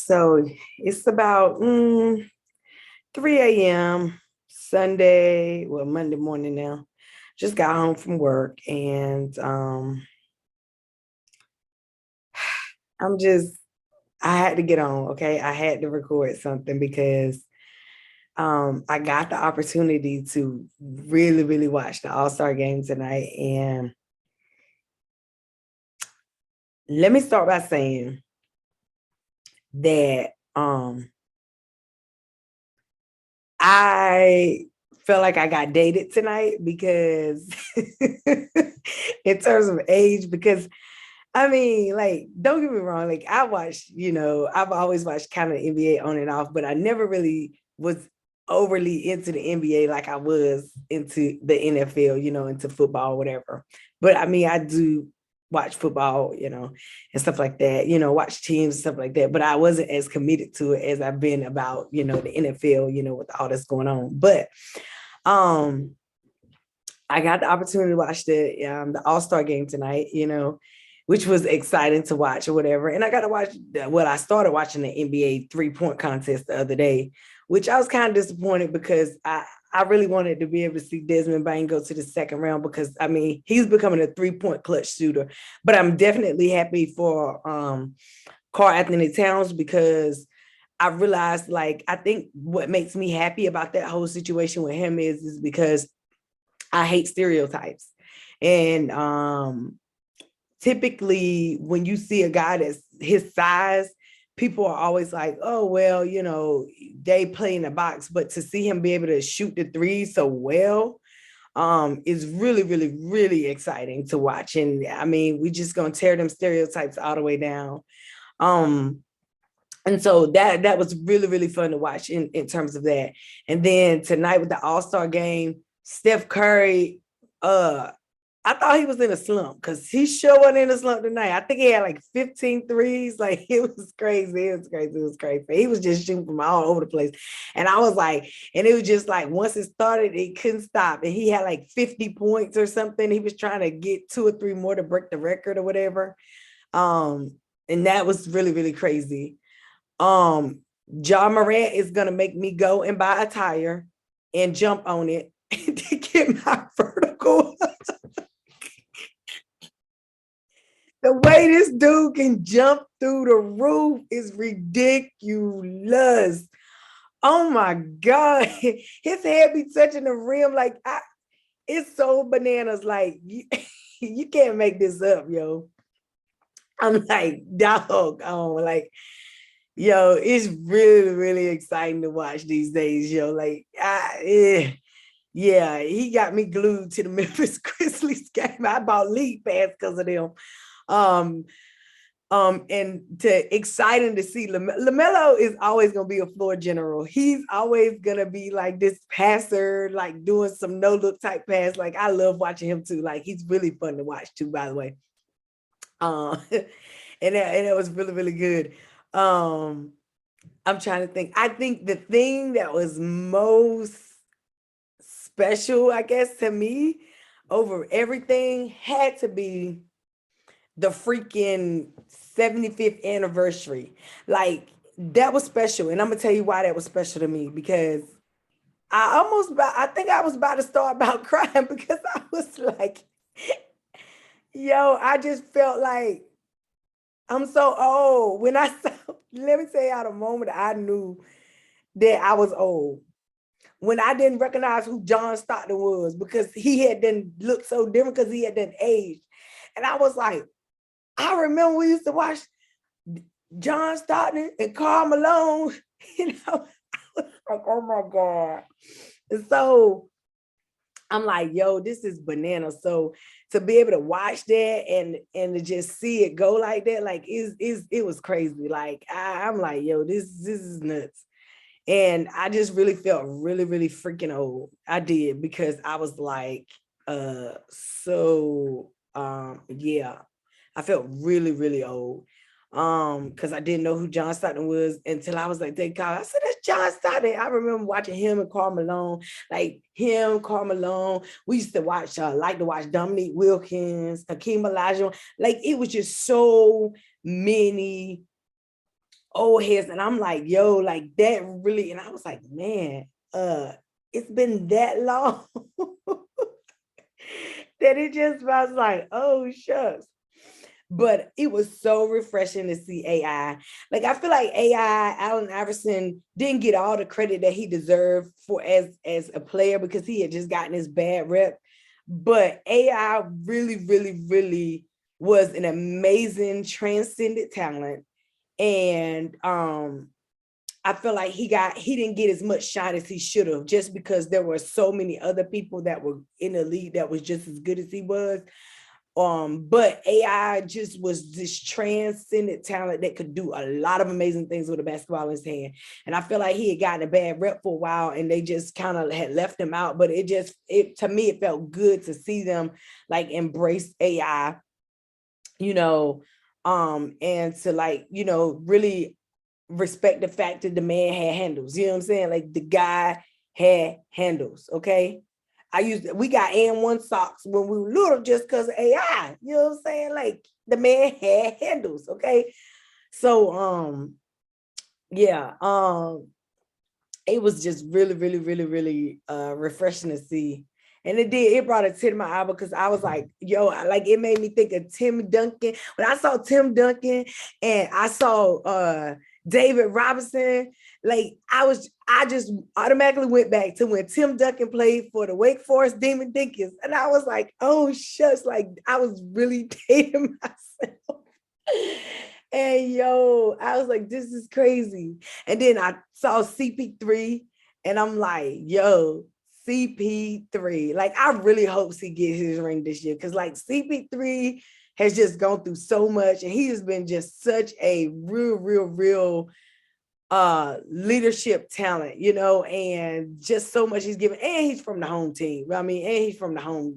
So it's about 3 a.m. Sunday, well, Monday morning now. Just got home from work and I'm just I had to get on, okay? I had to record something because I got the opportunity to really, really watch the All-Star game tonight. And let me start by saying that I felt like I got dated tonight because in terms of age, because I mean, like, don't get me wrong, like I watched, I've always watched kind of NBA on and off, but I never really was overly into the NBA like I was into the NFL, into football, whatever. But I mean, I do watch football, and stuff like that, watch teams and stuff like that. But I wasn't as committed to it as I've been about, the NFL, with all that's going on. But um I got the opportunity to watch the All-Star game tonight, which was exciting to watch or whatever. And I got to watch, I started watching the NBA 3-point contest the other day, which I was kind of disappointed because I really wanted to be able to see Desmond Bain go to the second round because, I mean, he's becoming a 3-point clutch shooter. But I'm definitely happy for Karl Anthony Townes because I realized, like, I think what makes me happy about that whole situation with him is because I hate stereotypes. And typically when you see a guy that's his size, people are always like, oh, well, they play in the box. But to see him be able to shoot the three so well is really, really, really exciting to watch. And I mean, we just gonna tear them stereotypes all the way down. And so that was really, really fun to watch in terms of that. And then tonight with the All-Star game, Steph Curry, I thought he was in a slump because he sure wasn't in a slump tonight. I think he had like 15 threes. Like, it was crazy. It was crazy. It was crazy. He was just shooting from all over the place. And I was like, and it was just like, once it started, it couldn't stop. And he had like 50 points or something. He was trying to get 2 or 3 more to break the record or whatever. And that was really, really crazy. John Morant is gonna make me go and buy a tire and jump on it to get my vertical. The way this dude can jump through the roof is ridiculous. Oh my God. His head be touching the rim. Like, it's so bananas. Like, you can't make this up, yo. I'm like, dog, like, yo, it's really, really exciting to watch these days, yo. Like, yeah, he got me glued to the Memphis Grizzlies game. I bought league pass because of them. And exciting to see Lamello is always gonna be a floor general. He's always gonna be like this passer, like doing some no look type pass. Like, I love watching him too. Like, he's really fun to watch too, by the way. And it was really, really good. I'm trying to think. I think the thing that was most special, I guess, to me over everything had to be the freaking 75th anniversary. Like, that was special. And I'm gonna tell you why that was special to me, because I think I was about to start about crying because I was like, yo, I just felt like I'm so old. When I saw, let me tell you how the moment I knew that I was old. When I didn't recognize who John Stockton was because he had done looked so different because he had done aged. And I was like, I remember we used to watch John Stockton and Karl Malone. I was like, oh my God. And so I'm like, yo, this is bananas. So to be able to watch that and to just see it go like that, like it was crazy. Like, I'm like, yo, this is nuts. And I just really felt really, really freaking old. I did, because I was like, yeah, I felt really, really old. Because I didn't know who John Stockton was until I was like, they called. I said, that's John Stockton. I remember watching him and Karl Malone, like him, Karl Malone. We used to watch, like to watch Dominique Wilkins, Hakeem Olajuwon. Like, it was just so many old heads, and I'm like, yo, like that really, and I was like, man, it's been that long that it just was like, oh shucks. But it was so refreshing to see AI. Like I feel like AI, Allen Iverson didn't get all the credit that he deserved for as a player because he had just gotten his bad rep. But AI really, really, really was an amazing transcendent talent. And I feel like he didn't get as much shine as he should have, just because there were so many other people that were in the league that was just as good as he was. But AI just was this transcendent talent that could do a lot of amazing things with a basketball in his hand. And I feel like he had gotten a bad rep for a while and they just kind of had left him out. But it to me, it felt good to see them like embrace AI, you know, and to like, really respect the fact that the man had handles. You know what I'm saying? Like the guy had handles. Okay. We got and1 socks when we were little just because of AI. You know what I'm saying? Like the man had handles. Okay. So yeah, it was just really, really, really, really refreshing to see. And it brought a tear to my eye because I was like, yo, like it made me think of Tim Duncan. When I saw Tim Duncan and I saw David Robinson, like I just automatically went back to when Tim Duncan played for the Wake Forest Demon Deacons. And I was like, oh shucks, like I was really dating myself. And yo, I was like, this is crazy. And then I saw CP3 and I'm like, yo, CP3. Like, I really hope he gets his ring this year. Cause like CP3 has just gone through so much and he has been just such a real leadership talent, and just so much he's given. And he's from the home team. I mean, and he's from the home,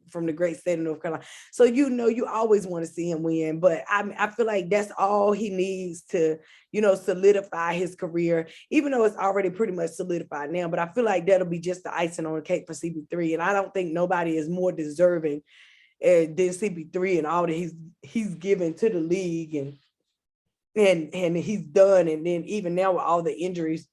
from the great state of North Carolina. So you always want to see him win. But I feel like that's all he needs to, solidify his career, even though it's already pretty much solidified now. But I feel like that'll be just the icing on the cake for CP3. And I don't think nobody is more deserving than CP3 and all that he's given to the league and he's done. And then even now with all the injuries,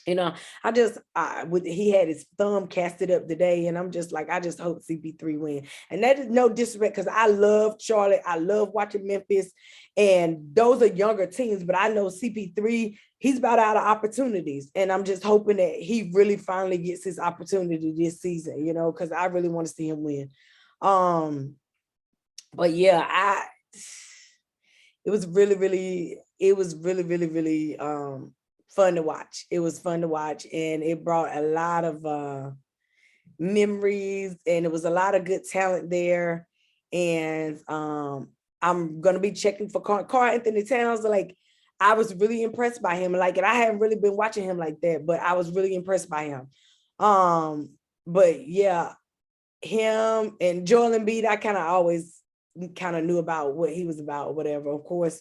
he had his thumb casted up today, and I'm just like, I just hope CP3 win. And that is no disrespect because I love Charlotte, I love watching Memphis, and those are younger teams. But I know CP3, he's about out of opportunities, and I'm just hoping that he really finally gets his opportunity this season, because I really want to see him win. But yeah, it was really, really, really fun to watch. It was fun to watch, and it brought a lot of memories, and it was a lot of good talent there. And I'm gonna be checking for Karl Anthony Townes. Like, I was really impressed by him. Like, and I haven't really been watching him like that, but I was really impressed by him. But yeah, him and Joel Embiid, I always knew about what he was about or whatever, of course.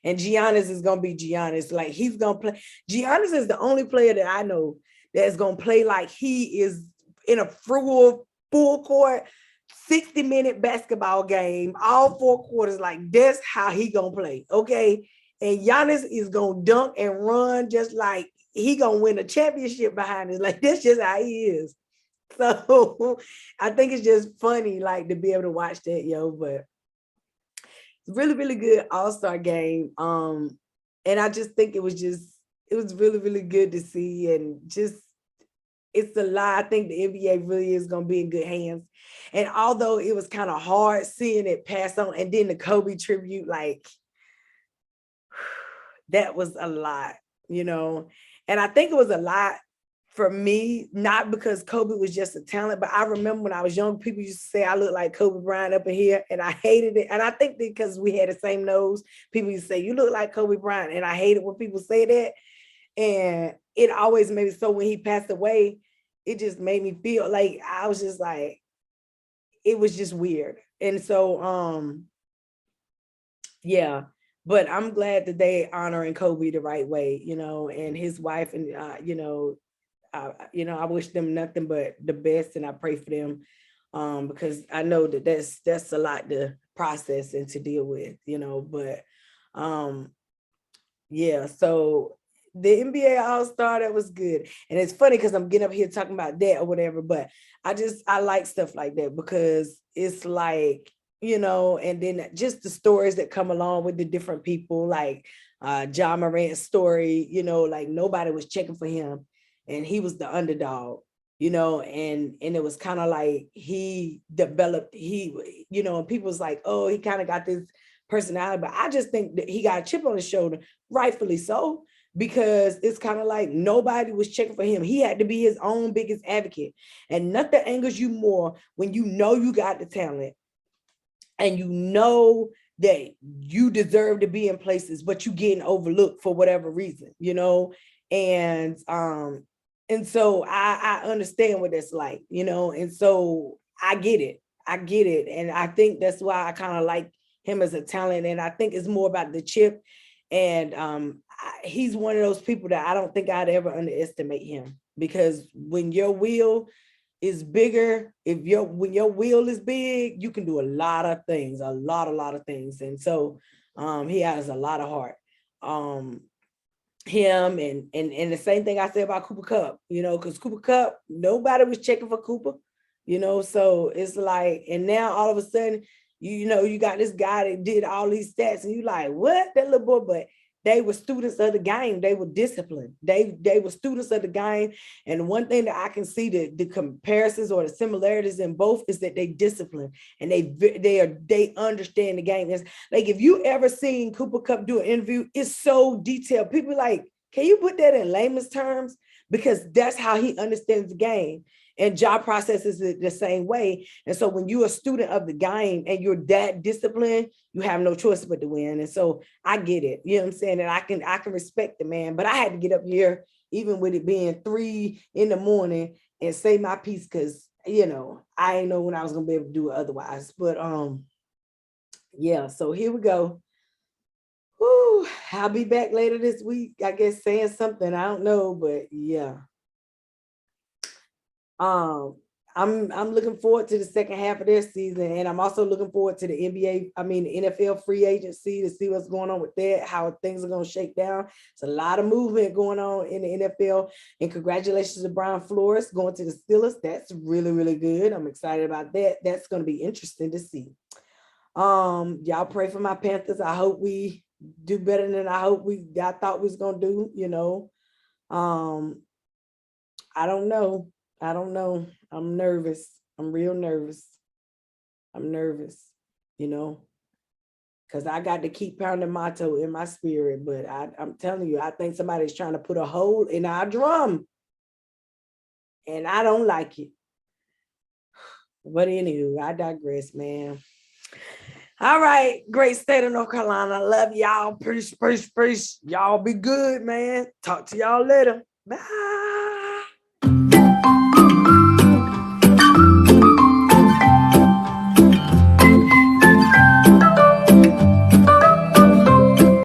And Giannis is gonna be Giannis. Like, he's gonna play. Giannis is the only player that I know that's gonna play like he is in a full court 60-minute basketball game, all 4 quarters. Like, that's how he gonna play. Okay. And Giannis is gonna dunk and run just like he gonna win a championship behind it. Like, that's just how he is. So I think it's just funny, like, to be able to watch that, yo. But really, really good all-star game. And I just think it was really, really good to see. And just, it's a lot. I think the NBA really is going to be in good hands. And although it was kind of hard seeing it pass on, and then the Kobe tribute, like, that was a lot, and I think it was a lot for me, not because Kobe was just a talent, but I remember when I was young, people used to say I look like Kobe Bryant up in here, and I hated it. And I think because we had the same nose, people used to say, you look like Kobe Bryant, and I hated when people say that. And it always made me, so when he passed away, it just made me feel like I was just like, it was just weird. And so, yeah, but I'm glad that they honoring Kobe the right way, and his wife, and, I wish them nothing but the best, and I pray for them, because I know that that's a lot to process and to deal with, but Yeah, so the NBA All-Star, that was good. And it's funny because I'm getting up here talking about that or whatever, but I like stuff like that because it's like, and then just the stories that come along with the different people, like John Morant's story, like nobody was checking for him and he was the underdog, and it was kind of like he developed, and people was like, oh, he kind of got this personality, but I just think that he got a chip on his shoulder, rightfully so, because it's kind of like nobody was checking for him. He had to be his own biggest advocate, and nothing angers you more when you know you got the talent and you know that you deserve to be in places, but you getting overlooked for whatever reason, and so I understand what it's like, and so I get it. I get it. And I think that's why I kind of like him as a talent. And I think it's more about the chip. And he's one of those people that I don't think I'd ever underestimate him, because when your will is bigger, when your will is big, you can do a lot of things, a lot of things. And so he has a lot of heart. Him and the same thing I said about Cooper Kupp, because Cooper Kupp, nobody was checking for Cooper, so it's like, and now all of a sudden, you got this guy that did all these stats, and you like, what, that little boy? But they were students of the game. They were disciplined. They were students of the game. And one thing that I can see, the comparisons or the similarities in both, is that they discipline and they understand the game. It's like, if you ever seen Cooper Kupp do an interview, it's so detailed. People like, can you put that in layman's terms? Because that's how he understands the game. And job processes it the same way. And so when you're a student of the game and you're that disciplined, you have no choice but to win. And so I get it. You know what I'm saying? And I can respect the man. But I had to get up here, even with it being 3 a.m, and say my piece, because I didn't know when I was gonna be able to do it otherwise. But yeah, so here we go. Whew, I'll be back later this week, I guess, saying something. I don't know, but yeah. Um, I'm looking forward to the second half of their season, and I'm also looking forward to the the NFL free agency, to see what's going on with that, how things are going to shake down. It's a lot of movement going on in the NFL, and congratulations to Brian Flores going to the Steelers. That's really, really good. I'm excited about that. That's going to be interesting to see. Y'all pray for my Panthers. I hope we do better than I thought we was gonna do. Um, I don't know. I don't know. I'm nervous. I'm real nervous. I'm nervous, you know, because I got to keep pounding motto in my spirit. But I'm telling you, I think somebody's trying to put a hole in our drum, and I don't like it. But anywho, I digress, man. All right, great state of North Carolina. I love y'all. Peace, peace, peace. Y'all be good, man. Talk to y'all later. Bye.